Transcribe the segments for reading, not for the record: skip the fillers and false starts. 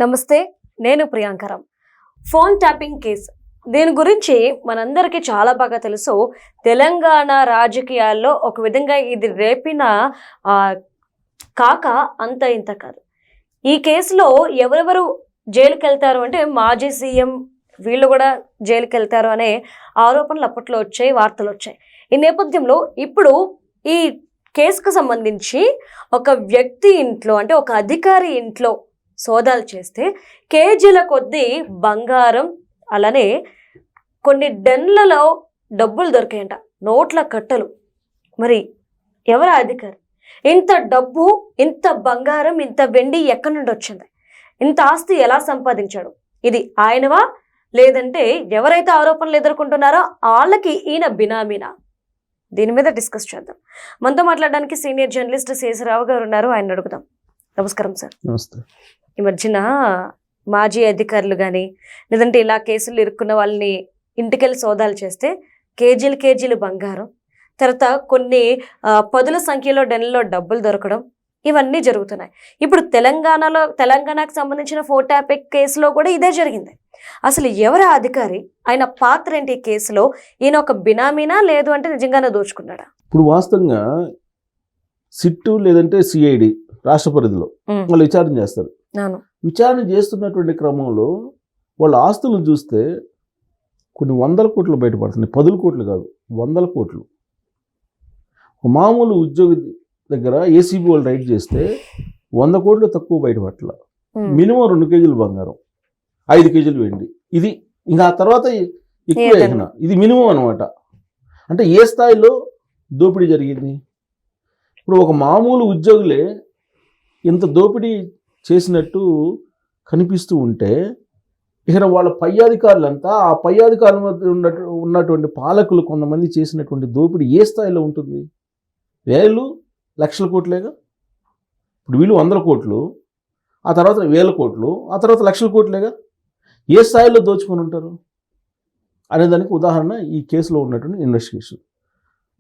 నమస్తే, నేను ప్రియాంకరం. Phone tapping case దీని గురించి మనందరికీ చాలా బాగా తెలుసు. తెలంగాణ రాజకీయాల్లో ఒక విధంగా ఇది రేపిన కాక అంత ఇంత కాదు. ఈ కేసులో ఎవరెవరు జైలుకి వెళ్తారు అంటే మాజీ సీఎం వీళ్ళు కూడా జైలుకి వెళ్తారు అనే ఆరోపణలు అప్పట్లో వచ్చాయి, వార్తలు వచ్చాయి. ఈ నేపథ్యంలో ఇప్పుడు ఈ కేసుకు సంబంధించి ఒక వ్యక్తి ఇంట్లో అంటే ఒక అధికారి ఇంట్లో సోదాలు చేస్తే కేజీల కొద్దీ బంగారం అలానే కొన్ని డెన్లలో డబ్బులు దొరికాయంట, నోట్ల కట్టలు. మరి ఎవరు అధికారి? ఇంత డబ్బు, ఇంత బంగారం, ఇంత వెండి ఎక్కడి నుండి వచ్చింది? ఇంత ఆస్తి ఎలా సంపాదించాడు? ఇది ఆయనవా లేదంటే ఎవరైతే ఆరోపణలు ఎదుర్కొంటున్నారో వాళ్ళకి ఈయన బినామీనా? దీని మీద డిస్కస్ చేద్దాం. మనతో మాట్లాడడానికి సీనియర్ జర్నలిస్ట్ శేషరావు గారు ఉన్నారు, ఆయన అడుగుదాం. నమస్కారం సార్. నమస్తే. ఈ మధ్యన మాజీ అధికారులు కానీ లేదంటే ఇలా కేసులు ఇరుక్కున్న వాళ్ళని ఇంటికెళ్ళి సోదాలు చేస్తే కేజీలు బంగారం, తర్వాత కొన్ని పదుల సంఖ్యలో డెన్లో డబ్బులు దొరకడం, ఇవన్నీ జరుగుతున్నాయి. ఇప్పుడు తెలంగాణకు సంబంధించిన ఫోన్ ట్యాపింగ్ కేసులో కూడా ఇదే జరిగింది. అసలు ఎవరు అధికారి? ఆయన పాత్ర ఏంటి ఈ కేసులో? ఈయన ఒక బినామీనా లేదు అంటే నిజంగానే దోచుకున్నాడా? ఇప్పుడు వాస్తవంగా సిట్టు లేదంటే సిఐడి రాష్ట్ర పరిధిలో వాళ్ళు విచారణ చేస్తారు. విచారణ చేస్తున్నటువంటి క్రమంలో వాళ్ళ ఆస్తులను చూస్తే కొన్ని 100 కోట్లు బయటపడుతున్నాయి. 10 కోట్లు కాదు, 100 కోట్లు. మామూలు ఉద్యోగి దగ్గర ఏసీబీ వాళ్ళు రైడ్ చేస్తే 100 కోట్లు తక్కువ బయటపట్ల. మినిమం 2 కేజీలు బంగారం, 5 కేజీలు వెండి. ఇది ఇంకా ఆ తర్వాత ఎక్కువ వేసిన ఇది మినిమం అనమాట. అంటే ఏ స్థాయిలో దోపిడీ జరిగింది? ఇప్పుడు ఒక మామూలు ఉద్యోగులే ఇంత దోపిడీ చేసినట్టు కనిపిస్తూ ఉంటే ఇక వాళ్ళ పై అధికారులంతా ఆ పై అధికారుల మధ్య ఉన్నటువంటి పాలకులు కొంతమంది చేసినటువంటి దోపిడీ ఏ స్థాయిలో ఉంటుంది? వేలు లక్షల కోట్లేగా. ఇప్పుడు వీళ్ళు 100 కోట్లు, ఆ తర్వాత 1000 కోట్లు, ఆ తర్వాత లక్షల కోట్లేగా. ఏ స్థాయిలో దోచుకొని ఉంటారు అనేదానికి ఉదాహరణ ఈ కేసులో ఉన్నటువంటి ఇన్వెస్టిగేషన్.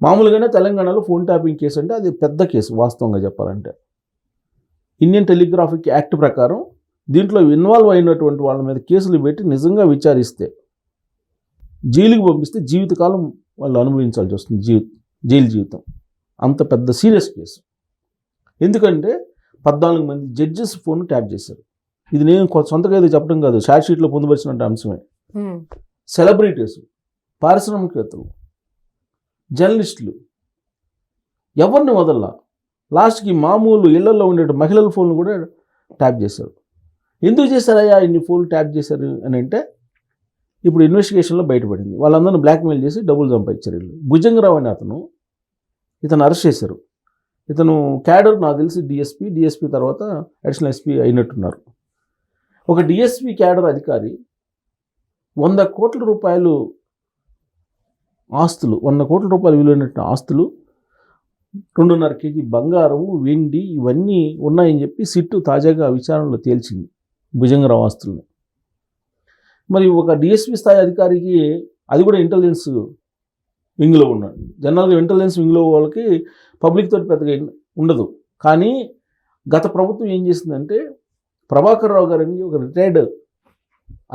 మామూలుగానే తెలంగాణలో ఫోన్ ట్యాపింగ్ కేసు అంటే అది పెద్ద కేసు. వాస్తవంగా చెప్పాలంటే ఇండియన్ టెలిగ్రాఫిక్ యాక్ట్ ప్రకారం దీంట్లో ఇన్వాల్వ్ అయినటువంటి వాళ్ళ మీద కేసులు పెట్టి నిజంగా విచారిస్తే జైలుకి పంపిస్తే జీవితకాలం వాళ్ళు అనుభవించాల్సి వస్తుంది, జైలు జీవితం. అంత పెద్ద సీరియస్ కేసు. ఎందుకంటే 14 మంది జడ్జెస్ ఫోన్ ట్యాప్ చేశారు. ఇది నేను సొంతగా ఏదో చెప్పడం కాదు, షార్ట్ షీట్లో పొందుపరిచిన అంశమే. సెలబ్రిటీస్, పారిశ్రామికవేత్తలు, జర్నలిస్టులు ఎవరిని వదల్లా. లాస్ట్కి మామూలు ఇళ్లలో ఉండే మహిళల ఫోన్లు కూడా ట్యాప్ చేశారు. ఎందుకు చేశారయ్యా ఇన్ని ఫోన్లు ట్యాప్ చేశారు అని అంటే ఇప్పుడు ఇన్వెస్టిగేషన్లో బయటపడింది. వాళ్ళందరినీ బ్లాక్మెయిల్ చేసి డబ్బులు సంపాదించారు వీళ్ళు. భుజంగరావు అని ఇతను అరెస్ట్ చేశారు. ఇతను క్యాడర్ నాకు తెలిసి డిఎస్పీ తర్వాత అడిషనల్ ఎస్పీ అయినట్టున్నారు. ఒక డిఎస్పీ క్యాడర్ అధికారి 100 కోట్ల రూపాయలు ఆస్తులు, 100 కోట్ల రూపాయలు విలువైనటువంటి ఆస్తులు, 2.5 కేజీ బంగారం, వెండి ఇవన్నీ ఉన్నాయని చెప్పి సిట్టు తాజాగా విచారణలో తేల్చింది భుజంగరావు ఆస్తుల్ని. మరి ఒక డిఎస్పీ స్థాయి అధికారికి అది కూడా ఇంటెలిజెన్స్ వింగ్లో ఉన్నాడు. జనరల్గా ఇంటెలిజెన్స్ వింగ్లో వాళ్ళకి పబ్లిక్ తోటి పెద్దగా ఉండదు. కానీ గత ప్రభుత్వం ఏం చేసిందంటే ప్రభాకర్ రావు గారిని ఒక రిటైర్డ్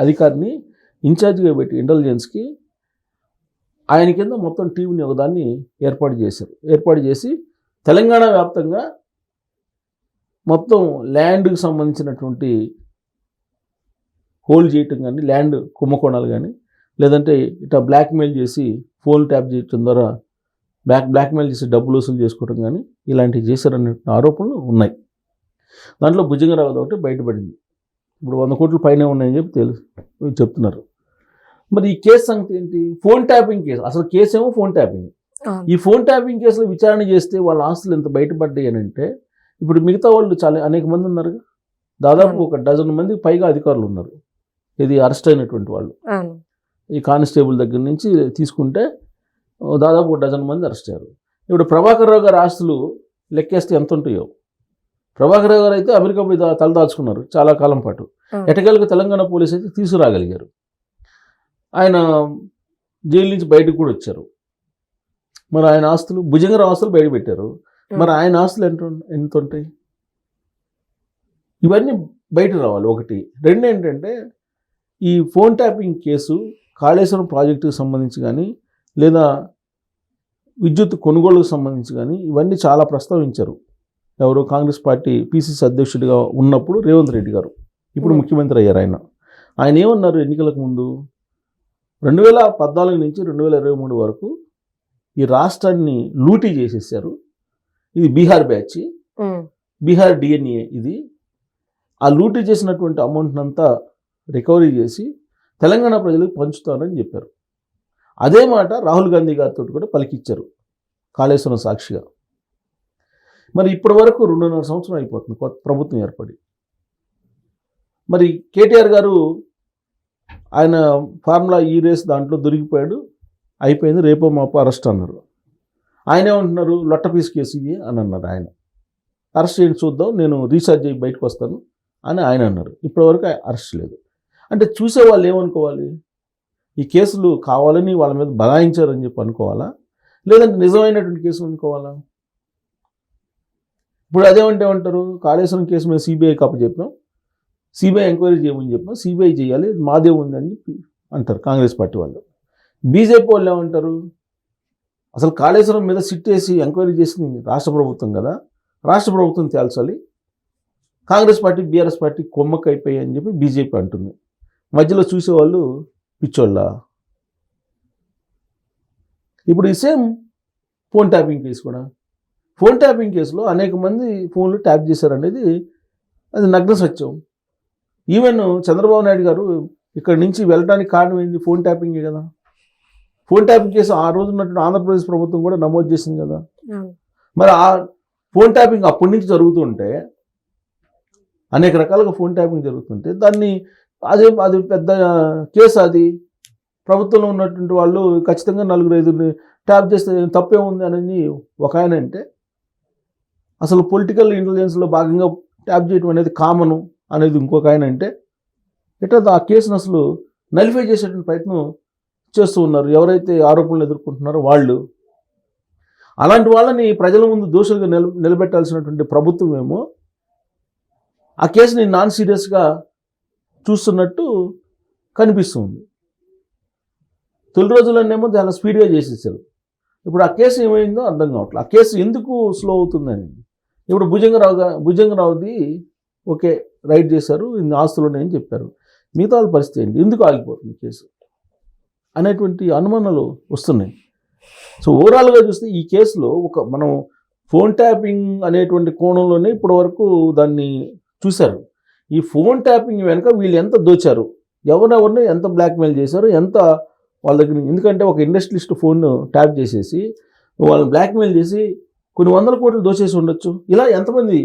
అధికారిని ఇన్ఛార్జిగా పెట్టి ఇంటెలిజెన్స్కి ఆయన కింద మొత్తం టీంని ఒకదాన్ని ఏర్పాటు చేసి తెలంగాణ వ్యాప్తంగా మొత్తం ల్యాండ్కి సంబంధించినటువంటి హోల్డ్ చేయటం కానీ, ల్యాండ్ కుంభకోణాలు కానీ, లేదంటే ఇట్లా బ్లాక్మెయిల్ చేసి ఫోన్ ట్యాప్ చేయటం ద్వారా బ్లాక్మెయిల్ చేసి డబ్బులు వసూలు చేసుకోవడం కానీ ఇలాంటివి చేశారనే ఆరోపణలు ఉన్నాయి. దాంట్లో భుజంగరావు ఒకటి బయటపడింది. ఇప్పుడు 100 కోట్ల పైనే ఉన్నాయని చెప్పి చెప్తున్నారు. మరి ఈ కేసు సంగతి ఏంటి? Phone tapping case. అసలు కేసు ఏమో ఫోన్ ట్యాపింగ్. ఈ ఫోన్ ట్యాపింగ్ కేసులో విచారణ చేస్తే వాళ్ళ ఆస్తులు ఎంత బయటపడ్డాయి అని అంటే ఇప్పుడు మిగతా వాళ్ళు చాలా అనేక మంది ఉన్నారు. దాదాపు 1 డజన్ మందికి పైగా అధికారులు ఉన్నారు. ఇది అరెస్ట్ అయినటువంటి వాళ్ళు. ఈ కానిస్టేబుల్ దగ్గర నుంచి తీసుకుంటే దాదాపు 1 డజన్ మంది అరెస్ట్ అయ్యారు. ఇప్పుడు ప్రభాకర్ రావు గారి ఆస్తులు లెక్కేస్తే ఎంత ఉంటాయో. ప్రభాకర్ రావు గారు అయితే అమెరికా మీద తలదాచుకున్నారు చాలా కాలం పాటు. ఎటకేలకు తెలంగాణ పోలీసు అయితే తీసుకురాగలిగారు. ఆయన జైలు నుంచి బయటకు కూడా వచ్చారు. మరి ఆయన ఆస్తులు, భుజంగరావు ఆస్తులు బయట పెట్టారు. మరి ఆయన ఆస్తులు ఎంత ఉంటాయి? ఇవన్నీ బయట రావాలి ఒకటి. రెండు ఏంటంటే ఈ ఫోన్ ట్యాపింగ్ కేసు కాళేశ్వరం ప్రాజెక్టుకు సంబంధించి కానీ లేదా విద్యుత్ కొనుగోలుకు సంబంధించి కానీ ఇవన్నీ చాలా ప్రస్తావించారు. ఎవరు కాంగ్రెస్ పార్టీ పిసిసి అధ్యక్షుడిగా ఉన్నప్పుడు రేవంత్ రెడ్డి గారు, ఇప్పుడు ముఖ్యమంత్రి అయ్యారు ఆయన. ఆయన ఏమన్నారు ఎన్నికలకు ముందు 2014 నుంచి 2023 వరకు ఈ రాష్ట్రాన్ని లూటీ చేసేసారు. ఇది బీహార్ బ్యాచ్, బీహార్ డిఎన్ఏ ఇది. ఆ లూటీ చేసినటువంటి అమౌంట్ని అంతా రికవరీ చేసి తెలంగాణ ప్రజలకు పంచుతానని చెప్పారు. అదే మాట రాహుల్ గాంధీ గారితో కూడా పలికిచ్చారు కాళేశ్వరం సాక్షిగా. మరి ఇప్పటి వరకు 2.5 సంవత్సరం అయిపోతుంది కొత్త ప్రభుత్వం ఏర్పడి. మరి కేటీఆర్ గారు ఆయన ఫార్ములా ఈ రేస్ దాంట్లో దొరికిపోయాడు, అయిపోయింది, రేపో మాపో అరెస్ట్ అన్నారు. ఆయన ఏమంటున్నారు, లొట్ట పీస్ కేసు ఇది అని అన్నారు. ఆయన అరెస్ట్ చేయండి చూద్దాం, నేను రీఛార్జ్ అయ్యి బయటకు వస్తాను అని ఆయన అన్నారు. ఇప్పటివరకు అరెస్ట్ లేదు. అంటే చూసే వాళ్ళు ఏమనుకోవాలి, ఈ కేసులు కావాలని వాళ్ళ మీద బలాయించారని చెప్పి అనుకోవాలా, లేదంటే నిజమైనటువంటి కేసులు అనుకోవాలా? ఇప్పుడు అదేమంటే ఏమంటారు, కాళేశ్వరం కేసు మీద సిబిఐ కప్ప చెప్పినాం, సిబిఐ ఎంక్వైరీ చేయమని చెప్పినాం, సిబిఐ చేయాలి, మాదే ఉంది అని చెప్పి అంటారు కాంగ్రెస్ పార్టీ వాళ్ళు. బీజేపీ వాళ్ళు ఏమంటారు, అసలు కాళేశ్వరం మీద సిట్ వేసి ఎంక్వైరీ చేసింది రాష్ట్ర ప్రభుత్వం కదా, రాష్ట్ర ప్రభుత్వం తేల్చాలి, కాంగ్రెస్ పార్టీ బీఆర్ఎస్ పార్టీ కొమ్మక్క అయిపోయాయి అని చెప్పి బీజేపీ అంటుంది. మధ్యలో చూసేవాళ్ళు పిచ్చోళ్ళ. ఇప్పుడు ఈ సేమ్ ఫోన్ ట్యాపింగ్ కేసు కూడా, ఫోన్ ట్యాపింగ్ కేసులో అనేక మంది ఫోన్లు ట్యాప్ చేశారనేది అది నగ్న సత్యం. ఈవెన్ చంద్రబాబు నాయుడు గారు ఇక్కడ నుంచి వెళ్ళడానికి కారణం ఏంది, ఫోన్ ట్యాపింగే కదా. ఫోన్ ట్యాపింగ్ కేసు ఆ రోజు ఉన్నటువంటి ఆంధ్రప్రదేశ్ ప్రభుత్వం కూడా నమోదు చేసింది కదా. మరి ఆ ఫోన్ ట్యాపింగ్ అప్పటి నుంచి జరుగుతుంటే, అనేక రకాలుగా ఫోన్ ట్యాపింగ్ జరుగుతుంటే దాన్ని అది పెద్ద కేసు. అది ప్రభుత్వంలో ఉన్నటువంటి వాళ్ళు ఖచ్చితంగా 4-5 ట్యాప్ చేస్తే తప్పే ఉంది అని ఒక ఆయన అంటే, అసలు పొలిటికల్ ఇంటెలిజెన్స్లో భాగంగా ట్యాప్ చేయడం అనేది కామను అనేది ఇంకొక ఆయన అంటే, ఇట్లా ఆ కేసును అసలు నలిఫై చేసేటువంటి ప్రయత్నం చేస్తూ ఉన్నారు ఎవరైతే ఆరోపణలు ఎదుర్కొంటున్నారో వాళ్ళు. అలాంటి వాళ్ళని ప్రజల ముందు దోషులుగా నిలబెట్టాల్సినటువంటి ప్రభుత్వం ఏమో ఆ కేసుని నాన్ సీరియస్గా చూస్తున్నట్టు కనిపిస్తుంది. తొలి రోజుల్లోనేమో చాలా స్పీడ్గా చేసేసారు. ఇప్పుడు ఆ కేసు ఏమైందో అర్థం కావట్లేదు. ఆ కేసు ఎందుకు స్లో అవుతుందని. ఇప్పుడు భుజంగరావుది ఓకే రైట్ చేశారు, ఇన్ని ఆస్తులు ఉన్నాయని చెప్పారు, మిగతా వాళ్ళ పరిస్థితి ఏంటి, ఎందుకు ఆగిపోతుంది కేసు అనేటువంటి అనుమానాలు వస్తున్నాయి. సో ఓవరాల్గా చూస్తే ఈ కేసులో మనం ఫోన్ ట్యాపింగ్ అనేటువంటి కోణంలోనే ఇప్పటి వరకు దాన్ని చూశారు. ఈ ఫోన్ ట్యాపింగ్ వెనుక వీళ్ళు ఎంత దోచారు, ఎవరెవరిని ఎంత బ్లాక్మెయిల్ చేశారు, ఎంత వాళ్ళ దగ్గర, ఎందుకంటే ఒక ఇండస్ట్రియలిస్ట్ ఫోన్ ట్యాప్ చేసేసి వాళ్ళని బ్లాక్మెయిల్ చేసి కొన్ని 100 కోట్లు దోచేసి ఉండొచ్చు. ఇలా ఎంతమంది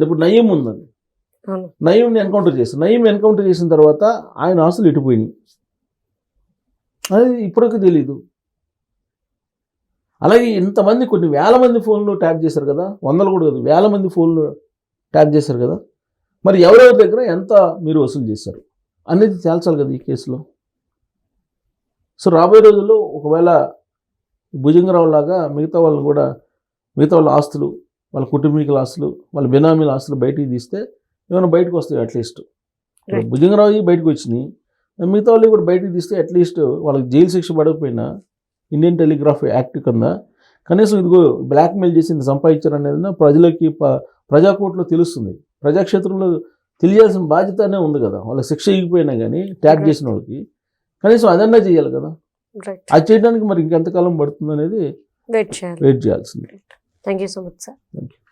ఇప్పుడు నయీం ఉందని, నయీంని ఎన్కౌంటర్ చేసిన తర్వాత ఆయన ఆస్తులు ఎటుపోయినాయి అది ఇప్పటికీ తెలీదు. అలాగే ఇంతమంది కొన్ని వేల మంది ఫోన్లు ట్యాప్ చేశారు కదా, 100 కూడా కాదు, వేల మంది ఫోన్లు ట్యాప్ చేశారు కదా. మరి ఎవరెవరి దగ్గర ఎంత మీరు వసూలు చేశారు అనేది తేల్చాలి కదా ఈ కేసులో. సో రాబోయే రోజుల్లో ఒకవేళ భుజంగరావు లాగా మిగతా వాళ్ళ ఆస్తులు, వాళ్ళ కుటుంబీకుల ఆస్తులు, వాళ్ళ బినామీల ఆస్తులు బయటికి తీస్తే ఏమైనా బయటకు వస్తాయి. అట్లీస్ట్ భుజంగరావు బయటకు వచ్చినాయి, మిగతా వాళ్ళు కూడా బయటకు తీస్తే అట్లీస్ట్ వాళ్ళకి జైలు శిక్ష పడకపోయినా ఇండియన్ టెలిగ్రాఫ్ యాక్ట్ కింద కనీసం ఇదిగో బ్లాక్మెయిల్ చేసింది సంపాదించారు అనేది ప్రజలకి ప్రజాకోర్టులో తెలుస్తుంది. ప్రజాక్షేత్రంలో తెలియాల్సిన బాధ్యతనే ఉంది కదా. వాళ్ళకి శిక్ష ఇగిపోయినా కానీ ట్యాప్ చేసిన వాళ్ళకి కనీసం అదన్నా చేయాలి కదా. అది చేయడానికి మరి ఇంకెంతకాలం పడుతుంది అనేది వెయిట్ చేయాల్సింది. Thank you so much sir. Thank you.